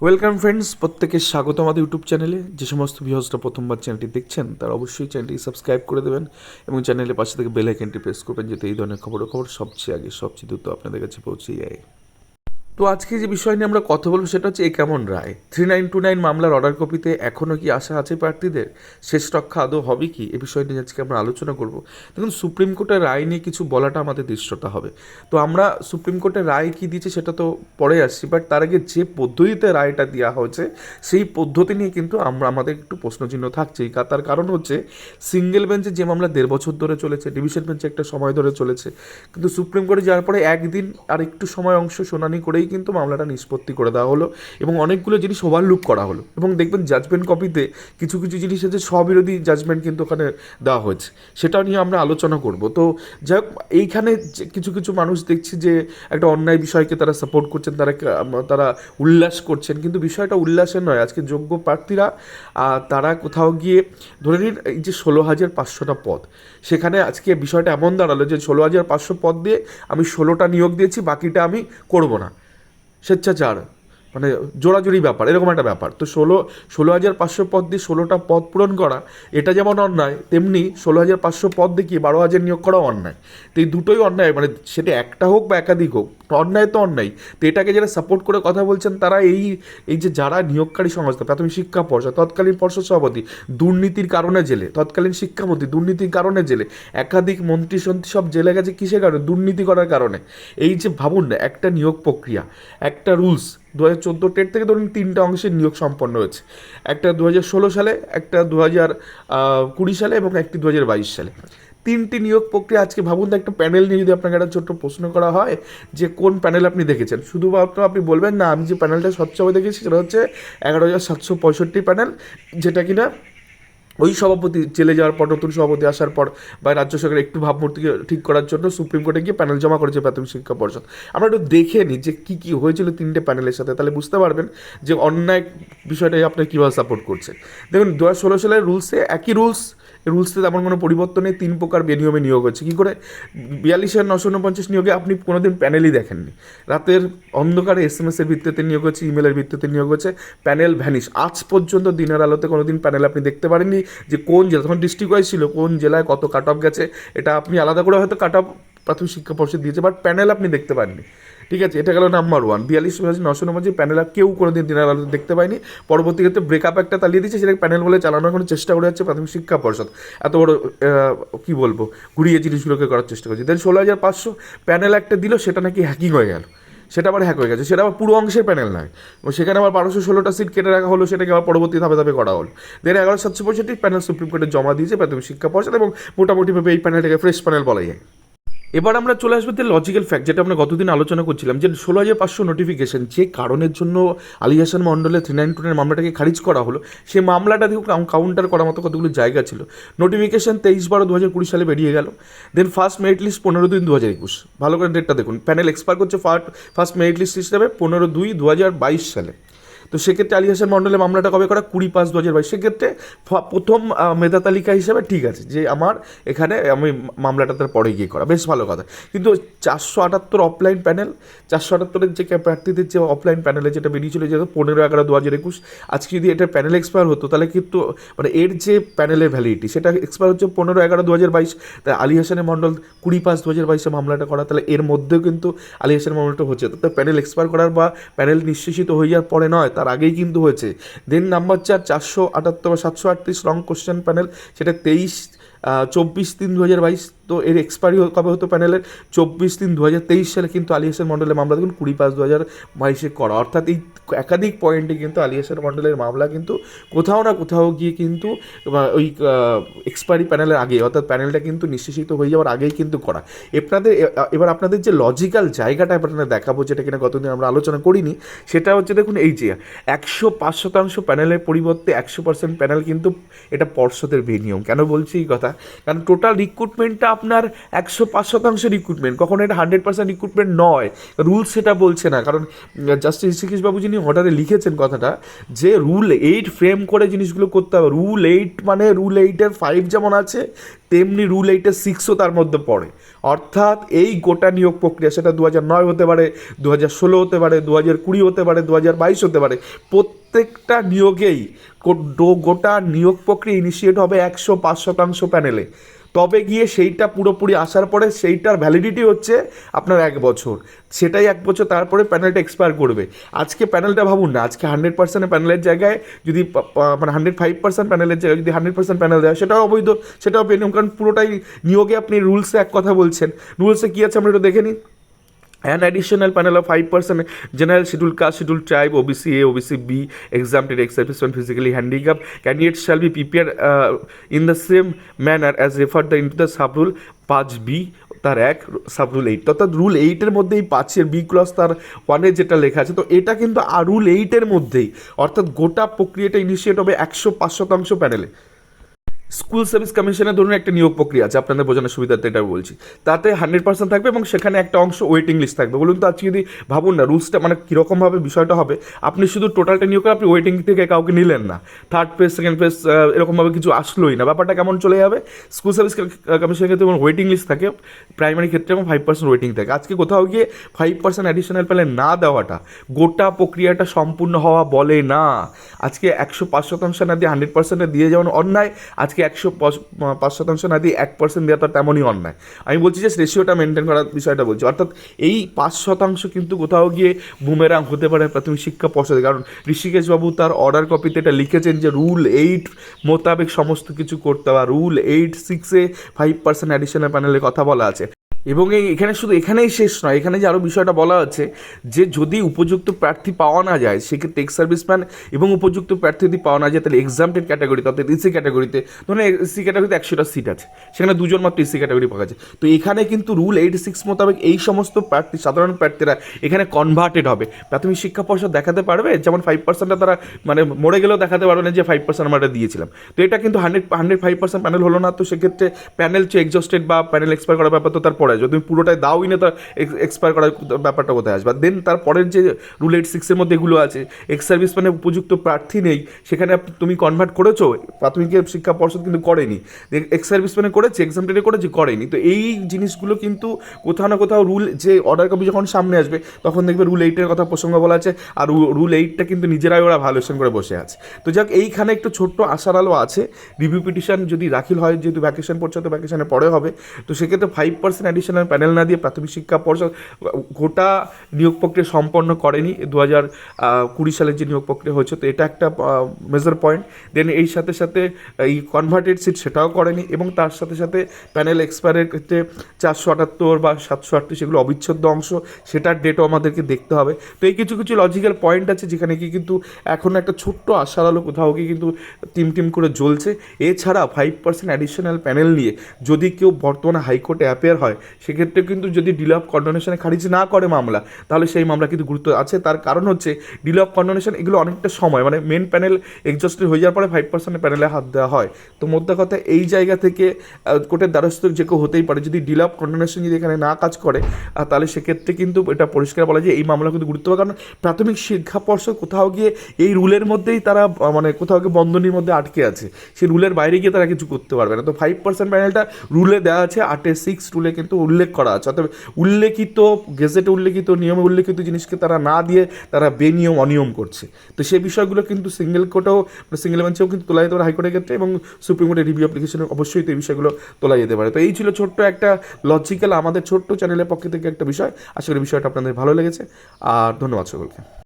Welcome friends, প্রত্যেকের স্বাগত আমাদের ইউটিউব চ্যানেলে। যে সমস্ত ভিউয়ার্সরা প্রথমবার চ্যানেলটি দেখছেন তারা অবশ্যই চ্যানেলটি সাবস্ক্রাইব করে দেবেন এবং চ্যানেলের পাশে থেকে বেল আইকনটি প্রেস করবেন, যাতে এই ধরনের খবর সবচেয়ে আগে সবচেয়ে দ্রুত আপনাদের কাছে পৌঁছে যায়। তো আজকে যে বিষয় নিয়ে আমরা কথা বলবো সেটা হচ্ছে এ কেমন রায়। 3929 মামলার অর্ডার কপিতে এখনও কি আশা আছে প্রার্থীদের? শেষ রক্ষা আদৌ হবে কি, এ বিষয় নিয়ে আজকে আমরা আলোচনা করব। দেখুন, সুপ্রিম কোর্টের রায় নিয়ে কিছু বলাটা আমাদের দৃশ্যতা হবে। তো আমরা সুপ্রিম কোর্টের রায় কী দিয়েছে সেটা তো পরে আসছি, বাট তার আগে যে পদ্ধতিতে রায়টা দেওয়া হয়েছে সেই পদ্ধতি নিয়ে কিন্তু আমাদের একটু প্রশ্নচিহ্ন থাকছেই। তার কারণ হচ্ছে সিঙ্গেল বেঞ্চে যে মামলা 1.5 বছর ধরে চলেছে, ডিভিশন বেঞ্চে একটা সময় ধরে চলেছে, কিন্তু সুপ্রিম কোর্টে যাওয়ার পরে একদিন আর একটু সময় অংশ শুনানি করেই কিন্তু মামলাটা নিষ্পত্তি করে দেওয়া হলো এবং অনেকগুলো জিনিস ওভারলুক করা হলো। এবং দেখবেন জাজমেন্ট কপিতে কিছু কিছু জিনিস আছে স্ববিরোধী জাজমেন্ট কিন্তু ওখানে দেওয়া হয়েছে, সেটা নিয়ে আমরা আলোচনা করব। তো যাই হোক, এইখানে কিছু কিছু মানুষ দেখছি যে একটা অন্যায় বিষয়কে তারা সাপোর্ট করছেন, তারা উল্লাস করছেন, কিন্তু বিষয়টা উল্লাসের নয়। আজকে যোগ্য প্রার্থীরা তারা কোথাও গিয়ে ধরে নিন এই যে 16,500টা পদ, সেখানে আজকে বিষয়টা এমন দাঁড়ালো যে 16,500 পদ দিয়ে আমি 16টা নিয়োগ দিয়েছি, বাকিটা আমি করব না, স্বেচ্ছাচার, মানে জোড়াজুড়ি ব্যাপার, এরকম একটা ব্যাপার। তো 16,500 পদ দিয়ে 16টা পদ পূরণ করা এটা যেমন অন্যায়, তেমনি 16,500 পদ দেখিয়ে 12,000 নিয়োগ করাও অন্যায়। তো এই দুটোই অন্যায়, মানে সেটা একটা হোক বা একাধিক হোক, অন্যায় তো অন্যায়। তো এটাকে যারা সাপোর্ট করে কথা বলছেন তারা এই যে যারা নিয়োগকারী সংস্থা, প্রাথমিক শিক্ষা পর্ষদ, তৎকালীন পর্ষদ সভাপতি দুর্নীতির কারণে জেলে, তৎকালীন শিক্ষামন্ত্রী দুর্নীতির কারণে জেলে, একাধিক মন্ত্রী সন্ত্রী সব জেলে গেছে কিসের কারণে? দুর্নীতি করার কারণে। এই যে ভাবুন না, একটা নিয়োগ প্রক্রিয়া, একটা রুলস 2014 টেট থেকে ধরুন 3টে অংশের নিয়োগ সম্পন্ন হয়েছে, একটা 2016 সালে, একটা 2020 সালে এবং একটি 2022 সালে। 3টি নিয়োগ প্রক্রিয়া। আজকে ভাবুন তো, একটা প্যানেল নিয়ে যদি আপনাকে একটা ছোট্ট প্রশ্ন করা হয় যে কোন প্যানেল আপনি দেখেছেন, শুধুমাত্র আপনি বলবেন না আমি যে প্যানেলটা সবসময় দেখেছি সেটা হচ্ছে 11,765 প্যানেল, যেটা কিনা ওই সভাপতি জেলে যাওয়ার পর, নতুন সভাপতি আসার পর বা রাজ্য সরকার একটু ভাবমূর্তিকে ঠিক করার জন্য সুপ্রিম কোর্টে গিয়ে প্যানেল জমা করেছে প্রাথমিক শিক্ষা পর্ষদ। আমরা একটু দেখে নিই যে কী কী হয়েছিল 3টে প্যানেলের সাথে, তাহলে বুঝতে পারবেন যে অন্যায় বিষয়টাই আপনার কীভাবে সাপোর্ট করছে। দেখুন, 2016 সালের রুলসে একই রুলসে তেমন কোনো পরিবর্তন নেই, 3 প্রকার বেনিয়মে নিয়োগ হচ্ছে। কী করে? 42,949 নিয়োগে আপনি কোনোদিন প্যানেলই দেখেননি। রাতের অন্ধকারে SMS এর ভিত্তিতে নিয়োগ হচ্ছে, ইমেলের ভিত্তিতে নিয়োগ হচ্ছে, প্যানেল ভ্যানিশ। আজ পর্যন্ত দিনের আলোতে কোনোদিন প্যানেল আপনি দেখতে পারেননি যে কোন জেলা, তখন ডিস্ট্রিক্ট ওয়াইজ ছিল, কোন জেলায় কত কাট অফ গেছে, এটা আপনি আলাদা করে হয়তো কাট অফ প্রাথমিক শিক্ষা পর্ষদ দিয়েছে, বাট প্যানেল আপনি দেখতে পাননি। ঠিক আছে, এটা গেল নাম্বার 1। 42,949 প্যানেল কেউ কোনোদিন দিনের আলোতে দেখতে পায়নি। পরবর্তী ক্ষেত্রে ব্রেকআপ একটা চালিয়ে দিচ্ছে, সেটাকে প্যানেল বলে চালানোর কোনো চেষ্টা করে যাচ্ছে প্রাথমিক শিক্ষা পর্ষদ। এত বড় কী বলবো, ঘুরিয়ে জিনিসগুলোকে করার চেষ্টা করছে। দেন 16,500 প্যানেল একটা দিল, সেটা নাকি হ্যাকিং হয়ে গেল, সেটা আবার হ্যাক হয়ে গেছে, সেটা আবার পুরো অংশের প্যানেল নয়, সেখানে আবার 1216টা সিট কেটে রাখা হলো, সেটাকে আবার পরবর্তী ধাপে ধাপে করা হলো। দেন 11,765 প্যানেল সুপ্রিম কোর্টে জমা দিয়েছে প্রাথমিক শিক্ষা পর্ষদ এবং মোটামুটিভাবে এই প্যানেলটাকে ফ্রেশ প্যানেল বলা যায়। এবার আমরা চলে আসবো যে লজিক্যাল ফ্যাক্ট, যেটা আমরা গতদিন আলোচনা করছিলাম, যে 16,500 নোটিফিকেশন যে কারণের জন্য আলী হাসান মণ্ডলের 3929 মামলাটাকে খারিজ করা হলো, সেই মামলাটা দিয়ে কাউন্টার করার মতো কতগুলো জায়গা ছিল। নোটিফিকেশন 23/12/2020 সালে বেরিয়ে গেল। দেন ফার্স্ট মেরিট লিস্ট 15/2/2021। ভালো করে ডেটটা দেখুন, প্যানেল এক্সপায়ার করছে ফার্স্ট মেরিট লিস্ট হিসাবে 15/2/2022 সালে। তো সেক্ষেত্রে আলী হাসান মণ্ডলের মামলাটা কবে করা? 20/5/2022। সেক্ষেত্রে প্রথম মেধা তালিকা হিসাবে ঠিক আছে যে আমার এখানে আমি মামলাটা তার পরে গিয়ে করা, বেশ ভালো কথা। কিন্তু 478 অফলাইন প্যানেল, 478-এর যে প্রার্থীদের যে অফলাইন প্যানেলে যেটা বেরিয়েছিল, যেহেতু 15/11/2021, আজকে যদি এটা প্যানেল এক্সপায়ার হতো তাহলে কিন্তু মানে এর যে প্যানেলের ভ্যালিডিটি সেটা এক্সপায়ার হচ্ছে 15/11/2022। তাই আলী হাসানের মণ্ডল 20/5/2022 মামলাটা করা, তাহলে এর মধ্যেও কিন্তু আলী হাসানের মামলাটা হচ্ছে। তো প্যানেল এক্সপায়ার করার বা প্যানেল নিঃশেষিত হয়ে যাওয়ার পরে নয়, তার আগেই কিন্তু হয়েছে। দেন নাম্বার 4, 478 বা 738 রং কোশ্চেন প্যানেল, সেটা 24/3/2022। তো এর এক্সপায়ারি কবে হতো প্যানেলের? 24/3/2023 সালে কিন্তু আলী হাসান মণ্ডলের মামলা দেখুন 20/5/2022 করা। অর্থাৎ এই একাধিক পয়েন্টে কিন্তু আলী হাসান মণ্ডলের মামলা কিন্তু কোথাও না কোথাও গিয়ে কিন্তু ওই এক্সপায়ারি প্যানেলের আগে, অর্থাৎ প্যানেলটা কিন্তু নিঃশেষিত হয়ে যাওয়ার আগেই কিন্তু করা। এবার আপনাদের যে লজিক্যাল জায়গাটা আপনাদের দেখাবো, যেটা কিনা গতদিন আমরা আলোচনা করিনি, সেটা হচ্ছে দেখুন এই যে 105% প্যানেলের পরিবর্তে 100% প্যানেল কিন্তু এটা পর্ষদের বেনিয়ম। কেন বলছি এই কথা? কারণ টোটাল রিক্রুটমেন্টটা আপনার 105% রিক্রুটমেন্ট, কখনো এটা 100% রিক্রুটমেন্ট নয়। রুলস সেটা বলছে না, কারণ জাস্টিস ঋষিকেশবাবু যিনি অর্ডারে লিখেছেন কথাটা, যে রুল 8 ফ্রেম করে জিনিসগুলো করতে হবে। রুল 8 মানে রুল 8-এর 5 যেমন আছে, তেমনি রুল 8-এর 6ও তার মধ্যে পড়ে। অর্থাৎ এই গোটা নিয়োগ প্রক্রিয়া, সেটা 2009 হতে পারে, 2016 হতে পারে, 2020 হতে পারে, 2022 হতে পারে, প্রত্যেকটা নিয়োগেই গোটা নিয়োগ প্রক্রিয়া ইনিশিয়েট হবে 105% প্যানেলে। তবে গিয়ে সেইটা পুরোপুরি আসার পরে সেইটার ভ্যালিডিটি হচ্ছে আপনার 1 বছর। সেটাই 1 বছর, তারপরে প্যানেলটা এক্সপায়ার করবে। আজকে প্যানেলটা ভাবুন না, আজকে 100% প্যানেলের জায়গায় যদি মানে 105% প্যানেলের জায়গায় যদি 100% প্যানেল দেয়, সেটাও অবৈধ, সেটাও বেনিয়ম, কারণ পুরোটাই নিয়োগে আপনি রুলসে এক কথা বলছেন। রুলসে কী আছে আমরা একটু দেখে নিই। An additional panel of 5% general scheduled caste, scheduled tribe, OBC A, OBC B, exempted, ex-servicemen, physically handicapped candidates shall be prepared in the same manner as referred into the sub-rule 5B তার 1 sub-rule 8, অর্থাৎ rule 8-এর মধ্যেই 5-এর B clause তার 1-এ যেটা লেখা আছে, তো এটা কিন্তু রুল 8-এর মধ্যেই, অর্থাৎ গোটা প্রক্রিয়াটা ইনিশিয়েট হবে 105% প্যানেলে। স্কুল সার্ভিস কমিশনের ধরুন একটা নিয়োগ প্রক্রিয়া আছে, আপনাদের বোঝানোর সুবিধাতে এটা বলছি, তাতে 100% থাকবে এবং সেখানে একটা অংশ ওয়েটিং লিস্ট থাকবে। বলুন তো আজকে যদি ভাবুন না রুলসটা মানে কীরকমভাবে বিষয়টা হবে, আপনি শুধু টোটালটা নিয়োগ করে আপনি ওয়েটিং থেকে কাউকে নিলেন না, থার্ড পেজ সেকেন্ড পেজ এরকমভাবে কিছু আসলোই না, ব্যাপারটা কেমন চলে যাবে। স্কুল সার্ভিস কমিশনের ক্ষেত্রে যেমন ওয়েটিং লিস্ট থাকে, প্রাইমারি ক্ষেত্রে এবং 5% ওয়েটিং থাকে। আজকে কোথাও গিয়ে 5% অ্যাডিশনাল পেলে না দেওয়াটা গোটা প্রক্রিয়াটা সম্পূর্ণ হওয়া বলে না। আজকে 105% না দিয়ে 100% দিয়ে যেমন অন্যায়, আজকে 105% না দিয়ে 1% দেওয়া তো তেমনই অন্যায়। আমি বলছি যে রেশিওটা মেনটেন করার বিষয়টা বলছি, অর্থাৎ এই 5% কিন্তু কোথাও গিয়ে বুমেরাং হতে পারে প্রাথমিক শিক্ষা পর্ষদে। কারণ ঋষিকেশবাবু তার অর্ডার কপিতে এটা লিখেছেন যে রুল 8 মোতাবেক সমস্ত কিছু করতে হবে। রুল 8(6)-এ 5% অ্যাডিশনাল প্যানেলের কথা বলা আছে। এবং এখানে শুধু এখানেই শেষ নয়, এখানে যে আরও বিষয়টা বলা আছে যে যদি উপযুক্ত প্রার্থী পাওয়া না যায়, সেক্ষেত্রে এক্স সার্ভিসম্যান এবং উপযুক্ত প্রার্থী যদি পাওয়া না যায়, তাহলে এক্সামটেড ক্যাটাগরিতে অর্থাৎ এসি ক্যাটাগরিতে, ধরুন এসি ক্যাটাগরিতে 100টা সিট আছে, সেখানে 2জন মাত্র এসি ক্যাটাগরি পাওয়া যায়। তো এখানে কিন্তু রুল 8(6) মোতাবেক এই সমস্ত প্রার্থী, সাধারণ প্রার্থীরা এখানে কনভার্টেড হবে। প্রাথমিক শিক্ষা পর্ষদ দেখাতে পারবে, যেমন 5%টা তারা মানে মরে গেলেও দেখাতে পারবে না যে 5% আমরা এটা দিয়েছিলাম। তো এটা কিন্তু 105% প্যানেল হলো না, তো সেক্ষেত্রে প্যানেল এক্সস্টেড বা প্যানেল এক্সপায়ার করার ব্যাপার তো তার পরে যদি তুমি পুরোটাই দাওই না, তার এক্সপায়ার করার ব্যাপারটা কোথায় আসবে। দেন তারপরের যে রুল 8(6)-এর মধ্যে এগুলো আছে, এক্স সার্ভিস মানে উপযুক্ত প্রার্থী নেই, সেখানে তুমি কনভার্ট করেছো, প্রাথমিক শিক্ষা পর্ষদ কিন্তু করেনি, এক্স সার্ভিস মানে করেছে, এক্সামটেডে করেছে, করেনি। তো এই জিনিসগুলো কিন্তু কোথাও না কোথাও রুল যে অর্ডার কপি যখন সামনে আসবে, তখন দেখবে রুল 8-এর কথা প্রসঙ্গ বলা আছে, আর রুল 8টা কিন্তু নিজেরাই ওরা ভায়োলেশন করে বসে আছে। তো যাক, এইখানে একটু ছোট্ট আশার আলো আছে। রিভিউ পিটিশন যদি দাখিল হয়, যেহেতু ভ্যাকেশন পড়ছে তো ভ্যাকেশনের পরে হবে, তো সেক্ষেত্রে 5% অ্যাডিশনাল প্যানেল না দিয়ে প্রাথমিক শিক্ষা পর্ষদ গোটা নিয়োগ প্রক্রিয়া সম্পন্ন করেনি 2020 সালের যে নিয়োগ প্রক্রিয়া হয়েছে। তো এটা একটা মেজর পয়েন্ট। দেন এই সাথে সাথে এই কনভার্টেড সিট সেটাও করেনি, এবং তার সাথে সাথে প্যানেল এক্সপায়ারের ক্ষেত্রে 478 বা 738 সেগুলো অবিচ্ছেদ্য অংশ, সেটার ডেটও আমাদেরকে দেখতে হবে। তো এই কিছু কিছু লজিক্যাল পয়েন্ট আছে যেখানে কি কিন্তু এখনও একটা ছোট্ট আশার আলো কোথাও কি কিন্তু টিম করে জ্বলছে। এছাড়া 5% অ্যাডিশনাল প্যানেল নিয়ে যদি কেউ বর্তমানে হাইকোর্টে অ্যাপিয়ার হয়, সেক্ষেত্রে কিন্তু যদি ডিলে অফ কন্ডোনেশনে খারিজ না করে মামলা, তাহলে সেই মামলা কিন্তু গুরুত্ব আছে। তার কারণ হচ্ছে ডিলে অফ কন্ডোনেশন এগুলো অনেকটা সময়, মানে মেন প্যানেল এক্সস্টেড হয়ে যাওয়ার পরে 5% প্যানেলে হাত দেওয়া হয়। তো মোদ্দা কথা এই জায়গা থেকে কোর্টের দ্বারস্থ যে কেউ হতেই পারে, যদি ডিলে অফ কন্ডোনেশন যদি এখানে না কাজ করে, তাহলে সেক্ষেত্রে কিন্তু এটা পরিষ্কার বলা যায় এই মামলা কিন্তু গুরুত্ব পাবে। কারণ প্রাথমিক শিক্ষা পর্ষদ কোথাও গিয়ে এই রুলের মধ্যেই তারা মানে কোথাও গিয়ে বন্ধনীর মধ্যে আটকে আছে, সেই রুলের বাইরে গিয়ে তারা কিছু করতে পারবে না। তো 5% প্যানেলটা রুলে দেওয়া আছে, 8(6) রুলে কিন্তু উল্লেখ করা আছে। অর্থাৎ উল্লেখিত গেজেটে উল্লেখিত নিয়মে উল্লেখিত জিনিসকে তারা না দিয়ে তারা বেনিয়ম অনিয়ম করছে। তো সেই বিষয়গুলো কিন্তু সিঙ্গেল কোর্টেও, সিঙ্গেল বেঞ্চেও কিন্তু তোলা যেতে পারে হাইকোর্টের ক্ষেত্রে, এবং সুপ্রিম কোর্টের রিভিউ অ্যাপ্লিকেশনে অবশ্যই তো এই বিষয়গুলো তোলা যেতে পারে। তো এই ছিল ছোট্ট একটা লজিক্যাল আমাদের ছোট্ট চ্যানেলের পক্ষ থেকে একটা বিষয়। আশা করি বিষয়টা আপনাদের ভালো লেগেছে, আর ধন্যবাদ সকলকে।